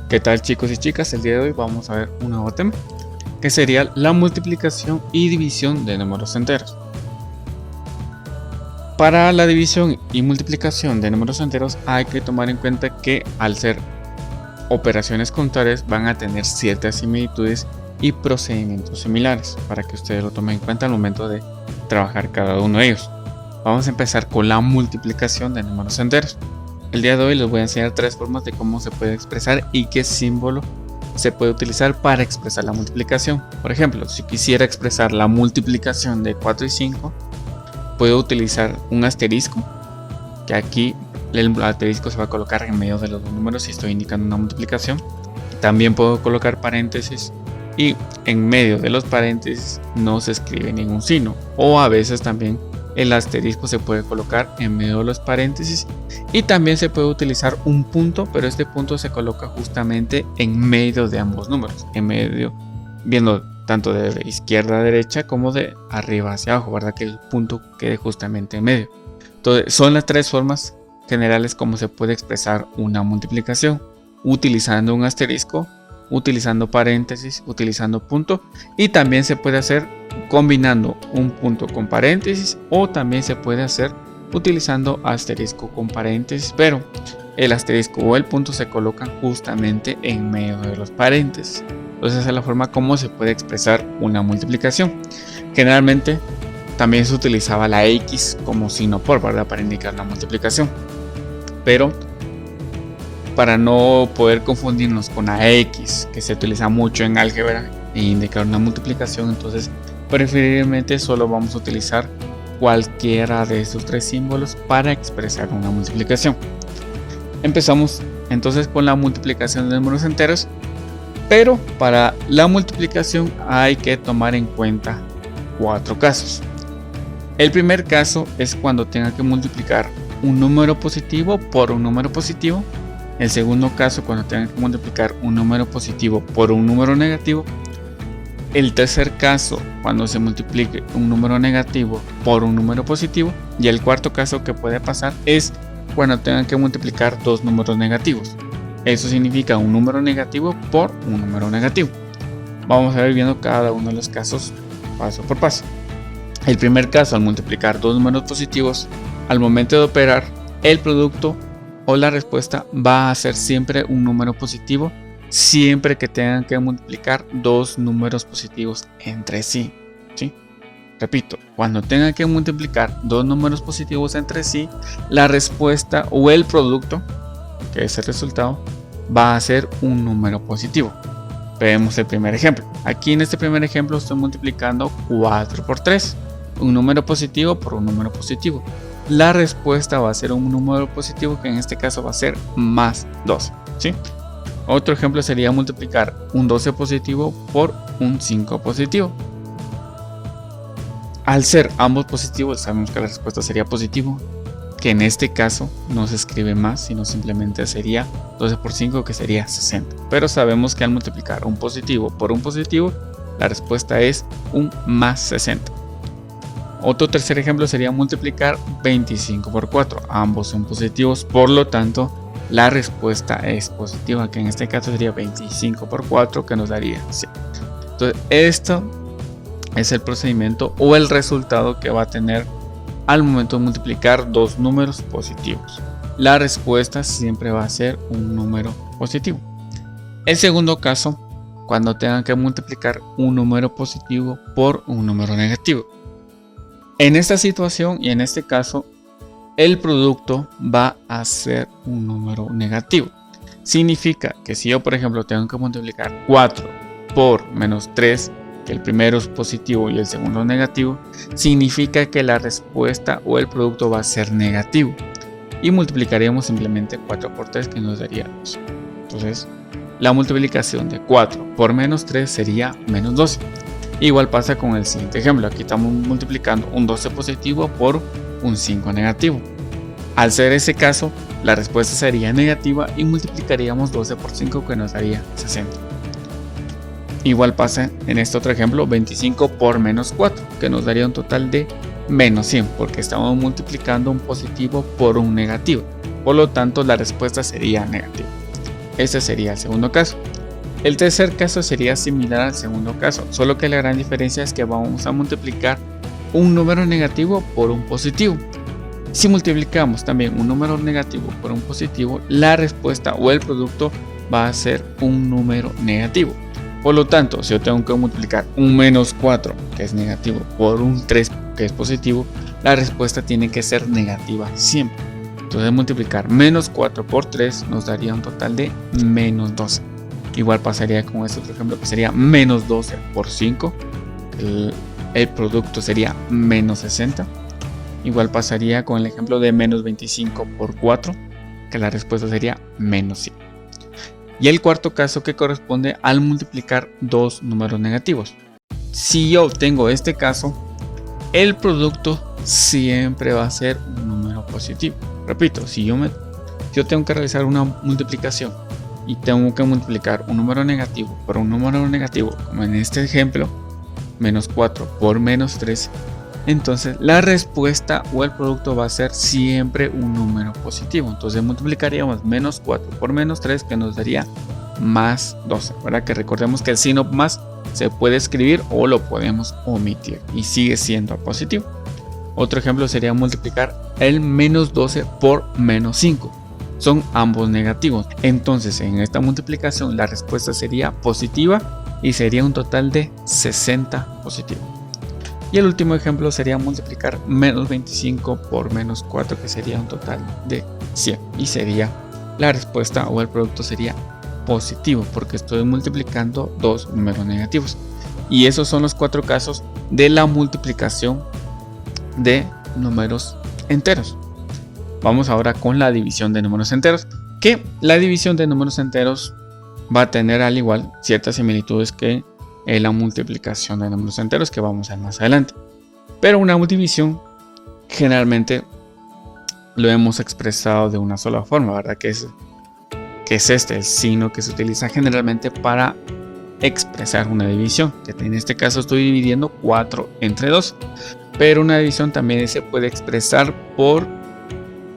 ¿Qué tal, chicos y chicas? El día de hoy vamos a ver un nuevo tema que sería la multiplicación y división de números enteros. Para la división y multiplicación de números enteros hay que tomar en cuenta que al ser operaciones contables van a tener ciertas similitudes y procedimientos similares para que ustedes lo tomen en cuenta al momento de trabajar cada uno de ellos. Vamos a empezar con la multiplicación de números enteros. El día de hoy les voy a enseñar tres formas de cómo se puede expresar y qué símbolo se puede utilizar para expresar la multiplicación. Por ejemplo, si quisiera expresar la multiplicación de 4 y 5, puedo utilizar un asterisco, que aquí el asterisco se va a colocar en medio de los dos números si estoy indicando una multiplicación. También puedo colocar paréntesis y en medio de los paréntesis no se escribe ningún signo, o a veces también el asterisco se puede colocar en medio de los paréntesis y también se puede utilizar un punto, pero este punto se coloca justamente en medio de ambos números, en medio, viendo tanto de izquierda a derecha como de arriba hacia abajo, ¿verdad? Que el punto quede justamente en medio. Entonces, son las tres formas generales como se puede expresar una multiplicación: utilizando un asterisco, utilizando paréntesis, utilizando punto, y también se puede hacer combinando un punto con paréntesis, o también se puede hacer utilizando asterisco con paréntesis, pero el asterisco o el punto se colocan justamente en medio de los paréntesis. Entonces esa es la forma como se puede expresar una multiplicación. Generalmente también se utilizaba la X como signo por, ¿verdad? Para indicar la multiplicación, pero para no poder confundirnos con la X, que se utiliza mucho en álgebra e indicar una multiplicación, entonces preferiblemente solo vamos a utilizar cualquiera de estos tres símbolos para expresar una multiplicación. Empezamos entonces con la multiplicación de números enteros, pero para la multiplicación hay que tomar en cuenta cuatro casos. El primer caso es cuando tenga que multiplicar un número positivo por un número positivo. El segundo caso, cuando tenga que multiplicar un número positivo por un número negativo. El tercer caso, cuando se multiplique un número negativo por un número positivo. Y el cuarto caso que puede pasar es cuando tengan que multiplicar dos números negativos. Eso significa un número negativo por un número negativo. Vamos a ir viendo cada uno de los casos paso por paso. El primer caso, al multiplicar dos números positivos, al momento de operar, el producto o la respuesta va a ser siempre un número positivo, siempre que tengan que multiplicar dos números positivos entre sí, ¿sí? Repito, cuando tengan que multiplicar dos números positivos entre sí, la respuesta o el producto, que es el resultado, va a ser un número positivo. Veamos el primer ejemplo. Aquí en este primer ejemplo estoy multiplicando 4 por 3, un número positivo por un número positivo. La respuesta va a ser un número positivo, que en este caso va a ser más 12, ¿sí? Otro ejemplo sería multiplicar un 12 positivo por un 5 positivo. Al ser ambos positivos, sabemos que la respuesta sería positivo, que en este caso no se escribe más, sino simplemente sería 12 por 5, que sería 60. Pero sabemos que al multiplicar un positivo por un positivo, la respuesta es un más 60. Otro tercer ejemplo sería multiplicar 25 por 4. Ambos son positivos, por lo tanto la respuesta es positiva, que en este caso sería 25 por 4, que nos daría 100. Entonces esto es el procedimiento o el resultado que va a tener al momento de multiplicar dos números positivos. La respuesta siempre va a ser un número positivo. El segundo caso, cuando tengan que multiplicar un número positivo por un número negativo. En esta situación y en este caso, el producto va a ser un número negativo. Significa que si yo, por ejemplo, tengo que multiplicar 4 por menos 3, que el primero es positivo y el segundo es negativo, significa que la respuesta o el producto va a ser negativo. Y multiplicaríamos simplemente 4 por 3, que nos daría 2. Entonces, la multiplicación de 4 por menos 3 sería menos 12. Igual pasa con el siguiente ejemplo. Aquí estamos multiplicando un 12 positivo por un 5 negativo. Al ser ese caso, la respuesta sería negativa y multiplicaríamos 12 por 5, que nos daría 60. Igual pasa en este otro ejemplo, 25 por menos 4, que nos daría un total de menos 100, porque estamos multiplicando un positivo por un negativo. Por lo tanto, la respuesta sería negativa. Este sería el segundo caso. El tercer caso sería similar al segundo caso, solo que la gran diferencia es que vamos a multiplicar un número negativo por un positivo. Si multiplicamos también un número negativo por un positivo, la respuesta o el producto va a ser un número negativo. Por lo tanto, si yo tengo que multiplicar un menos 4, que es negativo, por un 3, que es positivo, la respuesta tiene que ser negativa siempre. Entonces multiplicar menos 4 por 3 nos daría un total de menos 12. Igual pasaría con este otro ejemplo, que sería menos 12 por 5. El producto sería menos 60. Igual pasaría con el ejemplo de menos 25 por 4, que la respuesta sería menos 100. Y el cuarto caso, que corresponde al multiplicar dos números negativos. Si yo obtengo este caso, el producto siempre va a ser un número positivo. Repito, si yo tengo que realizar una multiplicación y tengo que multiplicar un número negativo por un número negativo, como en este ejemplo, menos 4 por menos 3, entonces la respuesta o el producto va a ser siempre un número positivo. Entonces multiplicaríamos menos 4 por menos 3, que nos daría más 12. Para que recordemos que el signo más se puede escribir o lo podemos omitir y sigue siendo positivo. Otro ejemplo sería multiplicar el menos 12 por menos 5. Son ambos negativos. Entonces en esta multiplicación la respuesta sería positiva y sería un total de 60 positivo. Y el último ejemplo sería multiplicar menos 25 por menos 4, que sería un total de 100. Y sería la respuesta o el producto sería positivo, porque estoy multiplicando dos números negativos. Y esos son los cuatro casos de la multiplicación de números enteros. Vamos ahora con la división de números enteros, que la división de números enteros va a tener al igual ciertas similitudes que la multiplicación de números enteros, que vamos a ver más adelante. Pero una división generalmente lo hemos expresado de una sola forma, ¿verdad? Que es el signo que se utiliza generalmente para expresar una división, que en este caso estoy dividiendo 4 entre 2. Pero una división también se puede expresar por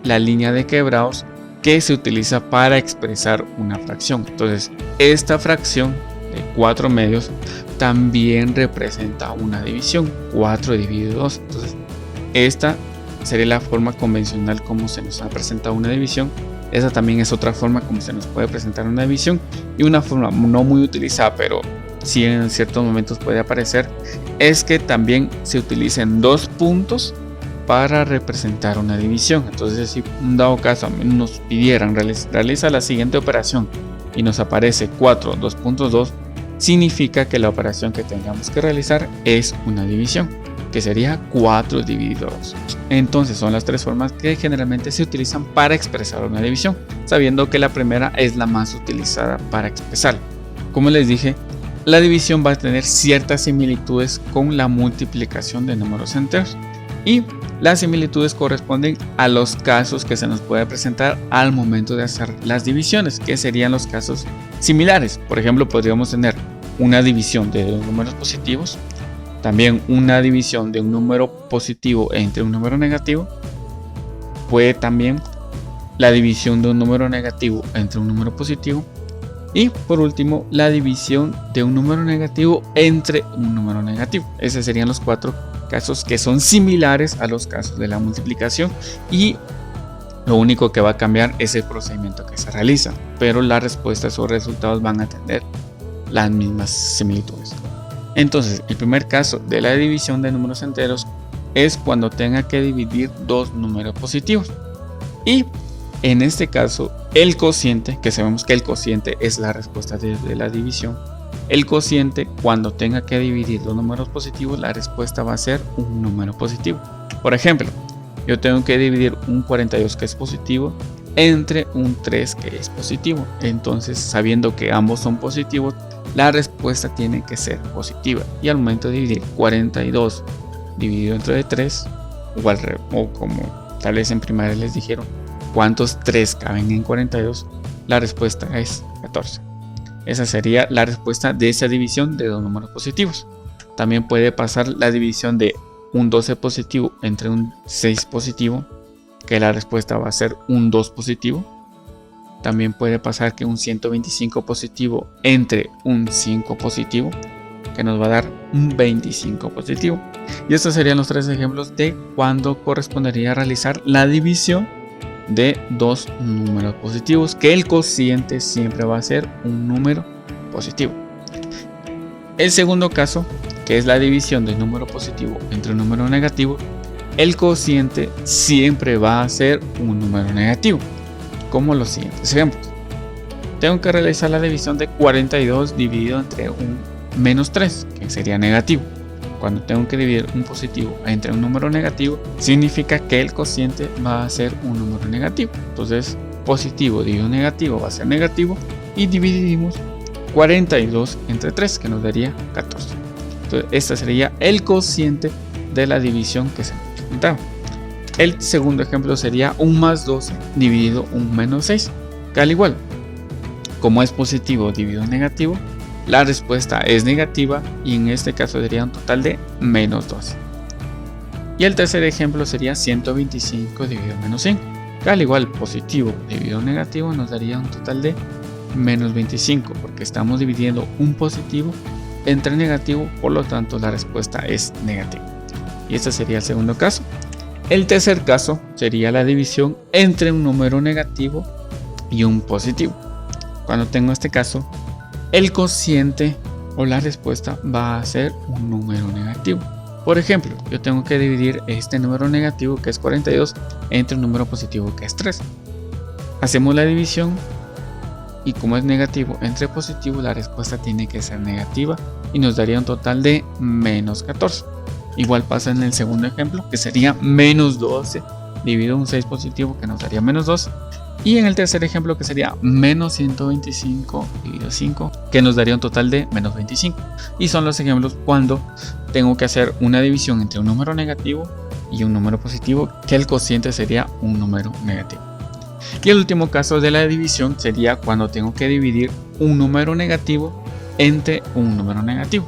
la línea de quebrados, que se utiliza para expresar una fracción. Entonces esta fracción de 4 medios también representa una división, 4 dividido 2. Entonces esta sería la forma convencional como se nos ha presentado una división. Esa también es otra forma como se nos puede presentar una división, y una forma no muy utilizada, pero sí en ciertos momentos puede aparecer, es que también se utilicen dos puntos para representar una división. Entonces, si un dado caso nos pidieran realiza la siguiente operación y nos aparece 4, 2.2, significa que la operación que tengamos que realizar es una división, que sería 4 dividido 2. Entonces son las tres formas que generalmente se utilizan para expresar una división, sabiendo que la primera es la más utilizada para expresar. Como les dije, la división va a tener ciertas similitudes con la multiplicación de números enteros, y las similitudes corresponden a los casos que se nos puede presentar al momento de hacer las divisiones, que serían los casos similares. Por ejemplo, podríamos tener una división de dos números positivos, también una división de un número positivo entre un número negativo, puede también la división de un número negativo entre un número positivo, y por último la división de un número negativo entre un número negativo. Esos serían los cuatro casos que son similares a los casos de la multiplicación, y lo único que va a cambiar es el procedimiento que se realiza, pero las respuestas o resultados van a tener las mismas similitudes. Entonces, el primer caso de la división de números enteros es cuando tenga que dividir dos números positivos, y en este caso el cociente, que sabemos que el cociente es la respuesta de la división, el cociente, cuando tenga que dividir dos números positivos, la respuesta va a ser un número positivo. Por ejemplo, yo tengo que dividir un 42, que es positivo, entre un 3, que es positivo. Entonces, sabiendo que ambos son positivos, la respuesta tiene que ser positiva. Y al momento de dividir 42 dividido entre 3, o como tal vez en primaria les dijeron cuántos 3 caben en 42, la respuesta es 14. Esa sería la respuesta de esa división de dos números positivos. También puede pasar la división de un 12 positivo entre un 6 positivo, que la respuesta va a ser un 2 positivo. También puede pasar que un 125 positivo entre un 5 positivo, que nos va a dar un 25 positivo. Y estos serían los tres ejemplos de cuando correspondería realizar la división de dos números positivos, que el cociente siempre va a ser un número positivo. El segundo caso, que es la división de número positivo entre un número negativo, el cociente siempre va a ser un número negativo, como los siguientes ejemplos. Tengo que realizar la división de 42 dividido entre un menos 3, que sería negativo. Cuando tengo que dividir un positivo entre un número negativo, significa que el cociente va a ser un número negativo. Entonces, positivo dividido negativo va a ser negativo y dividimos 42 entre 3, que nos daría 14. Entonces, este sería el cociente de la división que se nos comentaba. El segundo ejemplo sería un más 12 dividido un menos 6, que al igual, como es positivo dividido negativo, la respuesta es negativa y en este caso sería un total de menos 12. Y el tercer ejemplo sería 125 dividido menos 5, que al igual positivo dividido negativo nos daría un total de menos 25, porque estamos dividiendo un positivo entre negativo, por lo tanto la respuesta es negativa. Y este sería el segundo caso. El tercer caso sería la división entre un número negativo y un positivo. Cuando tengo este caso, el cociente o la respuesta va a ser un número negativo. Por ejemplo, yo tengo que dividir este número negativo, que es 42, entre un número positivo, que es 3. Hacemos la división y como es negativo entre positivo, la respuesta tiene que ser negativa y nos daría un total de menos 14. Igual pasa en el segundo ejemplo, que sería menos 12 dividido un 6 positivo, que nos daría menos 2. Y en el tercer ejemplo, que sería menos 125 dividido 5, que nos daría un total de menos 25. Y son los ejemplos cuando tengo que hacer una división entre un número negativo y un número positivo, que el cociente sería un número negativo. Y el último caso de la división sería cuando tengo que dividir un número negativo entre un número negativo,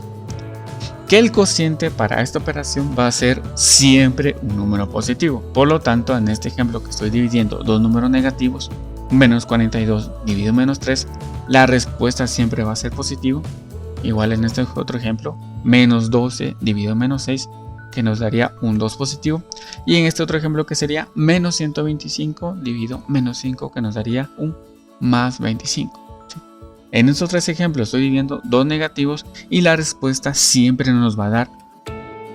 que el cociente para esta operación va a ser siempre un número positivo. Por lo tanto, en este ejemplo que estoy dividiendo dos números negativos, menos 42 dividido menos 3, la respuesta siempre va a ser positivo. Igual en este otro ejemplo, menos 12 dividido menos 6, que nos daría un 2 positivo. Y en este otro ejemplo, que sería menos 125 dividido menos 5, que nos daría un más 25. En estos tres ejemplos estoy dividiendo dos negativos y la respuesta siempre nos va a dar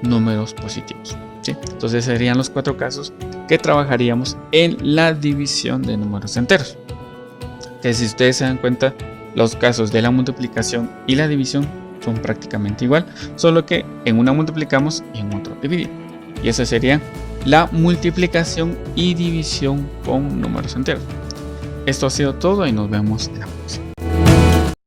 números positivos, ¿sí? Entonces serían los cuatro casos que trabajaríamos en la división de números enteros. Que si ustedes se dan cuenta, los casos de la multiplicación y la división son prácticamente igual, solo que en una multiplicamos y en otro dividimos. Y esa sería la multiplicación y división con números enteros. Esto ha sido todo y nos vemos en la próxima.